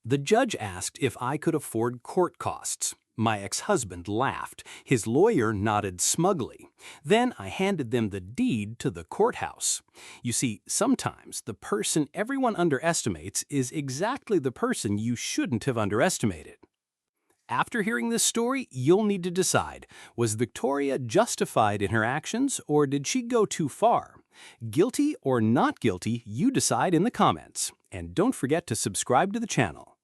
The judge asked if I could afford court costs. My ex-husband laughed. His lawyer nodded smugly. Then I handed them the deed to the courthouse. You see, sometimes the person everyone underestimates is exactly the person you shouldn't have underestimated. After hearing this story, you'll need to decide, was Victoria justified in her actions or did she go too far? Guilty or not guilty, you decide in the comments. And don't forget to subscribe to the channel.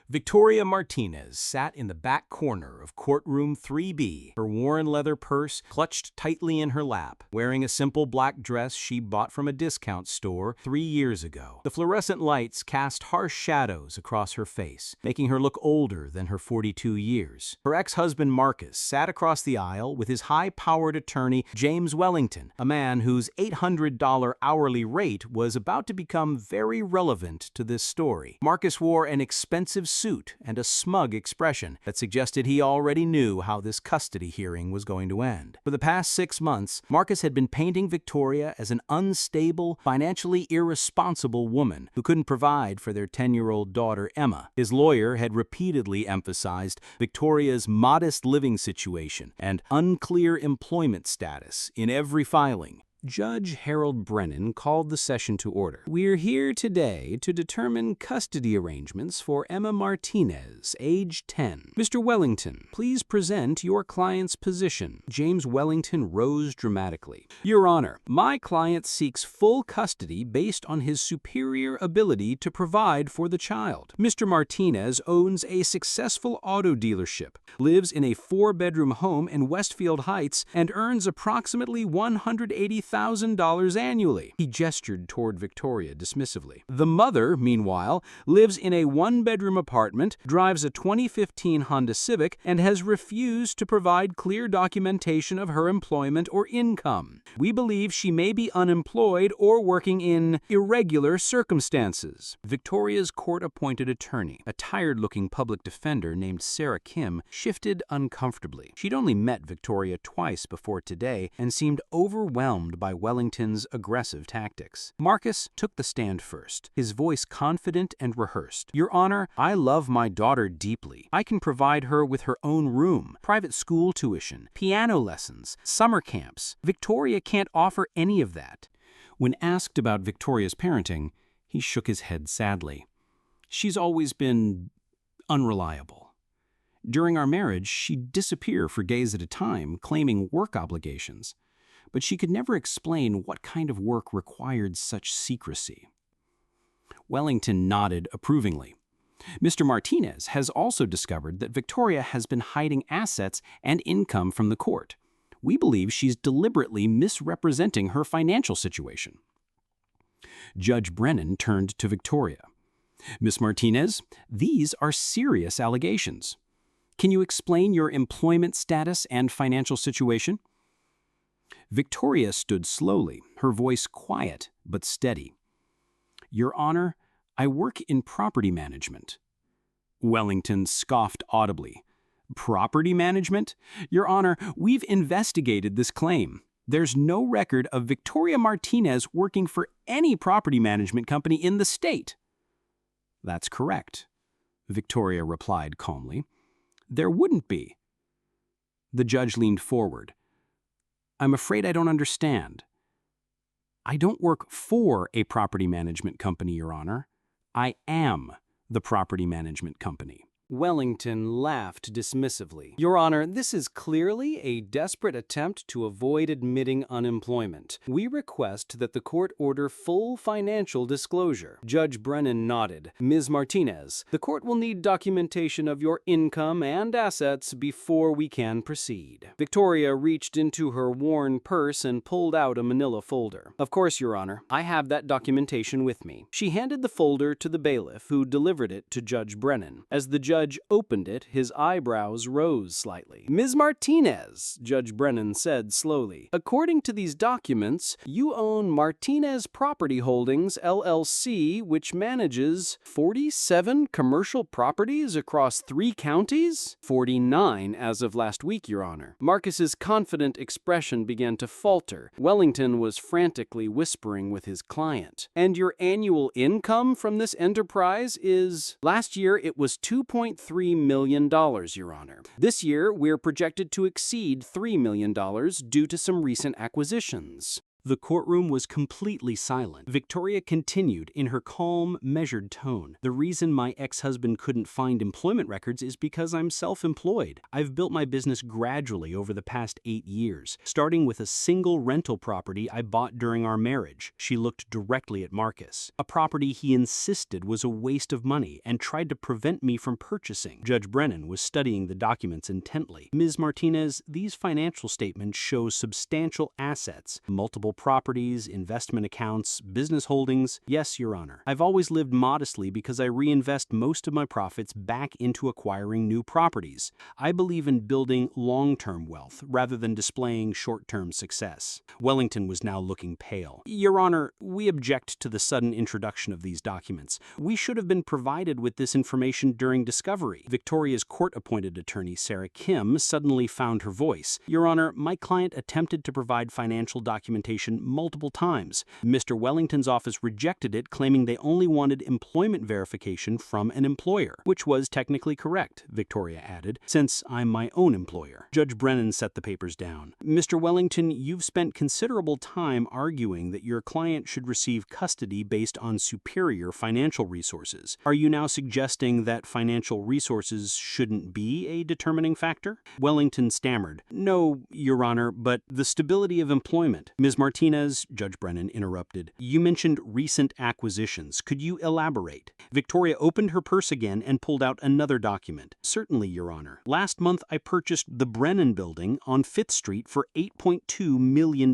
Victoria Martinez sat in the back corner of courtroom 3B, her worn leather purse clutched tightly in her lap, wearing a simple black dress she bought from a discount store 3 years ago. The fluorescent lights cast harsh shadows across her face, making her look older than her 42 years. Her ex-husband Marcus sat across the aisle with his high-powered attorney James Wellington, a man whose $800 hourly rate was about to become very relevant to this story. Marcus wore an expensive suit and a smug expression that suggested he already knew how this custody hearing was going to end. For the past 6 months, Marcus had been painting Victoria as an unstable, financially irresponsible woman who couldn't provide for their 10-year-old daughter Emma. His lawyer had repeatedly emphasized Victoria's modest living situation and unclear employment status in every filing. Judge Harold Brennan called the session to order. We're here today to determine custody arrangements for Emma Martinez, age 10. Mr. Wellington, please present your client's position. James Wellington rose dramatically. Your Honor, my client seeks full custody based on his superior ability to provide for the child. Mr. Martinez owns a successful auto dealership, lives in a 4-bedroom home in Westfield Heights, and earns approximately $180,000 annually. He gestured toward Victoria dismissively. The mother, meanwhile, lives in a 1-bedroom apartment, drives a 2015 Honda Civic, and has refused to provide clear documentation of her employment or income. We believe she may be unemployed or working in irregular circumstances. Victoria's court-appointed attorney, a tired-looking public defender named Sarah Kim, shifted uncomfortably. She'd only met Victoria twice before today and seemed overwhelmed by Wellington's aggressive tactics. Marcus took the stand first, his voice confident and rehearsed. Your Honor, I love my daughter deeply. I can provide her with her own room, private school tuition, piano lessons, summer camps. Victoria can't offer any of that. When asked about Victoria's parenting, he shook his head sadly. She's always been unreliable. During our marriage, she'd disappear for days at a time, claiming work obligations. But she could never explain what kind of work required such secrecy. Wellington nodded approvingly. Mr. Martinez has also discovered that Victoria has been hiding assets and income from the court. We believe she's deliberately misrepresenting her financial situation. Judge Brennan turned to Victoria. Miss Martinez, these are serious allegations. Can you explain your employment status and financial situation? Victoria stood slowly, her voice quiet but steady. Your Honor, I work in property management. Wellington scoffed audibly. Property management? Your Honor, we've investigated this claim. There's no record of Victoria Martinez working for any property management company in the state. That's correct, Victoria replied calmly. There wouldn't be. The judge leaned forward. I'm afraid I don't understand. I don't work for a property management company, Your Honor. I am the property management company. Wellington laughed dismissively. Your Honor, this is clearly a desperate attempt to avoid admitting unemployment. We request that the court order full financial disclosure. Judge Brennan nodded. Ms. Martinez, the court will need documentation of your income and assets before we can proceed. Victoria reached into her worn purse and pulled out a manila folder. Of course, Your Honor, I have that documentation with me. She handed the folder to the bailiff, who delivered it to Judge Brennan. As the judge judge opened it, his eyebrows rose slightly. "Ms. Martinez," Judge Brennan said slowly, "according to these documents, you own Martinez Property Holdings, LLC, which manages 47 commercial properties across 3 counties? 49 as of last week, Your Honor." Marcus's confident expression began to falter. Wellington was frantically whispering with his client. "And your annual income from this enterprise is—" "Last year it was $2.3 million, Your Honor. This year we're projected to exceed $3 million due to some recent acquisitions." The courtroom was completely silent. Victoria continued in her calm, measured tone. "The reason my ex-husband couldn't find employment records is because I'm self-employed. I've built my business gradually over the past 8 years, starting with a single rental property I bought during our marriage." She looked directly at Marcus. "A property he insisted was a waste of money and tried to prevent me from purchasing." Judge Brennan was studying the documents intently. "Ms. Martinez, these financial statements show substantial assets, multiple properties, investment accounts, business holdings." "Yes, Your Honor. I've always lived modestly because I reinvest most of my profits back into acquiring new properties. I believe in building long-term wealth rather than displaying short-term success." Wellington was now looking pale. "Your Honor, we object to the sudden introduction of these documents. We should have been provided with this information during discovery." Victoria's court-appointed attorney, Sarah Kim, suddenly found her voice. "Your Honor, my client attempted to provide financial documentation multiple times. Mr. Wellington's office rejected it, claiming they only wanted employment verification from an employer," "which was technically correct," Victoria added, "since I'm my own employer." Judge Brennan set the papers down. "Mr. Wellington, you've spent considerable time arguing that your client should receive custody based on superior financial resources. Are you now suggesting that financial resources shouldn't be a determining factor?" Wellington stammered. "No, Your Honor, but the stability of employment." "Ms. Martinez," Judge Brennan interrupted, "you mentioned recent acquisitions. Could you elaborate?" Victoria opened her purse again and pulled out another document. "Certainly, Your Honor. Last month I purchased the Brennan Building on 5th Street for $8.2 million.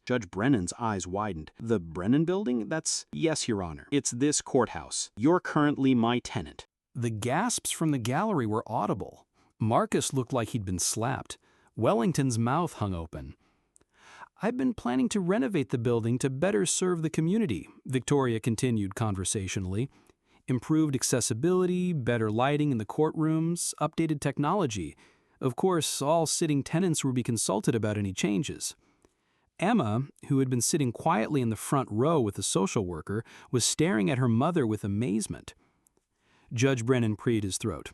Judge Brennan's eyes widened. "The Brennan Building? That's—" "Yes, Your Honor. It's this courthouse. You're currently my tenant." The gasps from the gallery were audible. Marcus looked like he'd been slapped. Wellington's mouth hung open. "I've been planning to renovate the building to better serve the community," Victoria continued conversationally. "Improved accessibility, better lighting in the courtrooms, updated technology. Of course, all sitting tenants will be consulted about any changes." Emma, who had been sitting quietly in the front row with the social worker, was staring at her mother with amazement. Judge Brennan cleared his throat.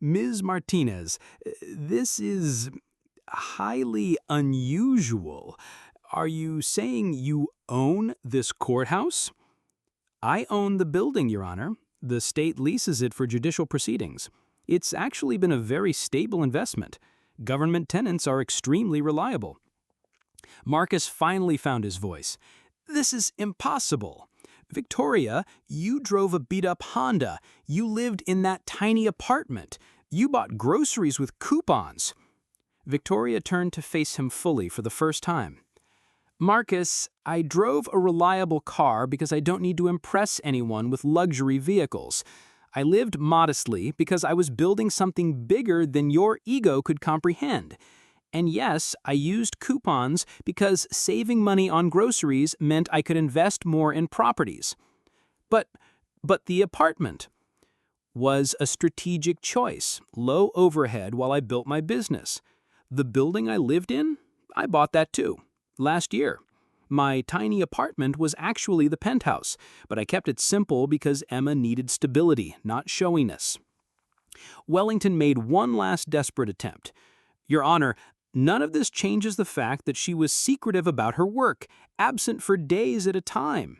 "Ms. Martinez, this is highly unusual. Are you saying you own this courthouse?" "I own the building, Your Honor. The state leases it for judicial proceedings. It's actually been a very stable investment. Government tenants are extremely reliable." Marcus finally found his voice. "This is impossible. Victoria, you drove a beat-up Honda. You lived in that tiny apartment. You bought groceries with coupons." Victoria turned to face him fully for the first time. "Marcus, I drove a reliable car because I don't need to impress anyone with luxury vehicles. I lived modestly because I was building something bigger than your ego could comprehend. And yes, I used coupons because saving money on groceries meant I could invest more in properties. But the apartment was a strategic choice, low overhead while I built my business. The building I lived in, I bought that too, last year. My tiny apartment was actually the penthouse, but I kept it simple because Emma needed stability, not showiness." Wellington made one last desperate attempt. "Your Honor, none of this changes the fact that she was secretive about her work, absent for days at a time.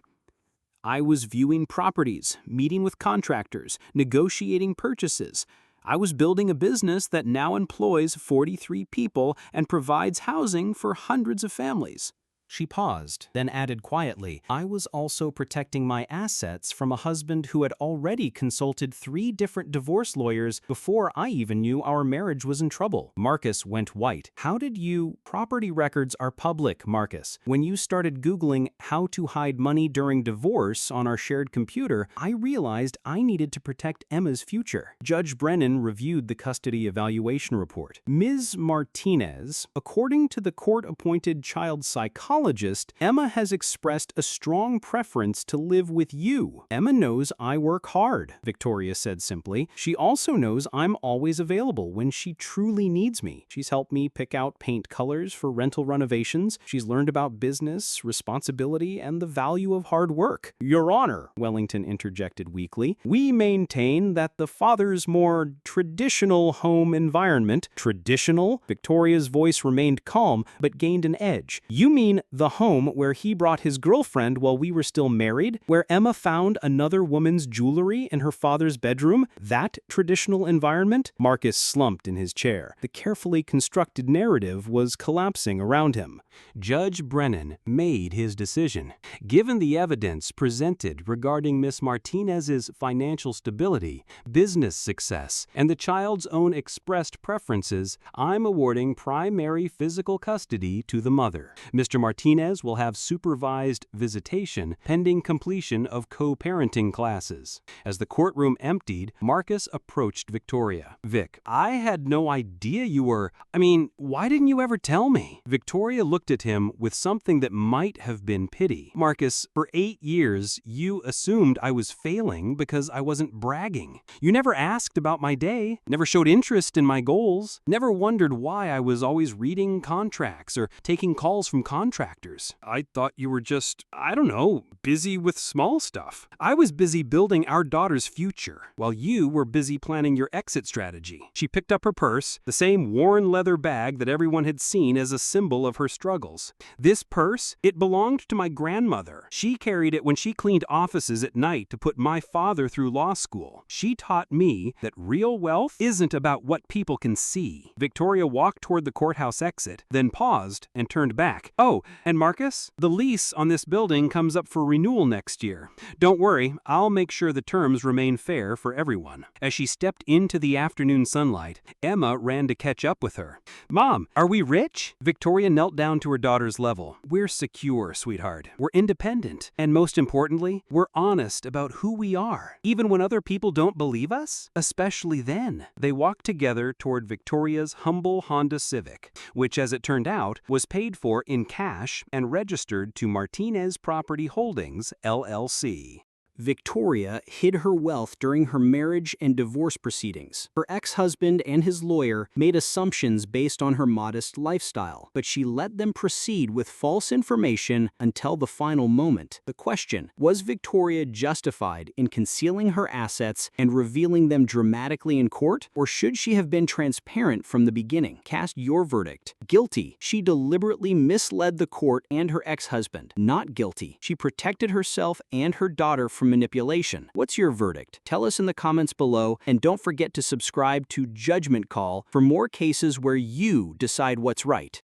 I was viewing properties, meeting with contractors, negotiating purchases. I was building a business that now employs 43 people and provides housing for hundreds of families." She paused, then added quietly, "I was also protecting my assets from a husband who had already consulted 3 different divorce lawyers before I even knew our marriage was in trouble." Marcus went white. "How did you— Property records are public, Marcus. When you started Googling how to hide money during divorce on our shared computer, I realized I needed to protect Emma's future." Judge Brennan reviewed the custody evaluation report. "Ms. Martinez, according to the court-appointed child psychologist, Emma has expressed a strong preference to live with you. Emma knows I work hard," Victoria said simply. "She also knows I'm always available when she truly needs me. She's helped me pick out paint colors for rental renovations. She's learned about business, responsibility, and the value of hard work." "Your Honor," Wellington interjected weakly, "we maintain that the father's more traditional home environment—" "Traditional?" Victoria's voice remained calm, but gained an edge. "You mean the home where he brought his girlfriend while we were still married? Where Emma found another woman's jewelry in her father's bedroom? That traditional environment?" Marcus slumped in his chair. The carefully constructed narrative was collapsing around him. Judge Brennan made his decision. "Given the evidence presented regarding Miss Martinez's financial stability, business success, and the child's own expressed preferences, I'm awarding primary physical custody to the mother. Mr. Martinez will have supervised visitation pending completion of co-parenting classes." As the courtroom emptied, Marcus approached Victoria. "Vic, I had no idea you were— why didn't you ever tell me?" Victoria looked at him with something that might have been pity. "Marcus, for 8 years, you assumed I was failing because I wasn't bragging. You never asked about my day, never showed interest in my goals, never wondered why I was always reading contracts or taking calls from contractors. I thought you were just, busy with small stuff. I was busy building our daughter's future, while you were busy planning your exit strategy." She picked up her purse, the same worn leather bag that everyone had seen as a symbol of her struggles. "This purse, it belonged to my grandmother. She carried it when she cleaned offices at night to put my father through law school. She taught me that real wealth isn't about what people can see." Victoria walked toward the courthouse exit, then paused and turned back. "Oh, and Marcus, the lease on this building comes up for renewal next year. Don't worry, I'll make sure the terms remain fair for everyone." As she stepped into the afternoon sunlight, Emma ran to catch up with her. "Mom, are we rich?" Victoria knelt down to her daughter's level. "We're secure, sweetheart. We're independent. And most importantly, we're honest about who we are, even when other people don't believe us, especially then." They walked together toward Victoria's humble Honda Civic, which, as it turned out, was paid for in cash and registered to Martinez Property Holdings, LLC. Victoria hid her wealth during her marriage and divorce proceedings. Her ex-husband and his lawyer made assumptions based on her modest lifestyle, but she let them proceed with false information until the final moment. The question: was Victoria justified in concealing her assets and revealing them dramatically in court, or should she have been transparent from the beginning? Cast your verdict. Guilty. She deliberately misled the court and her ex-husband. Not guilty. She protected herself and her daughter from manipulation. What's your verdict? Tell us in the comments below, and don't forget to subscribe to Judgment Call for more cases where you decide what's right.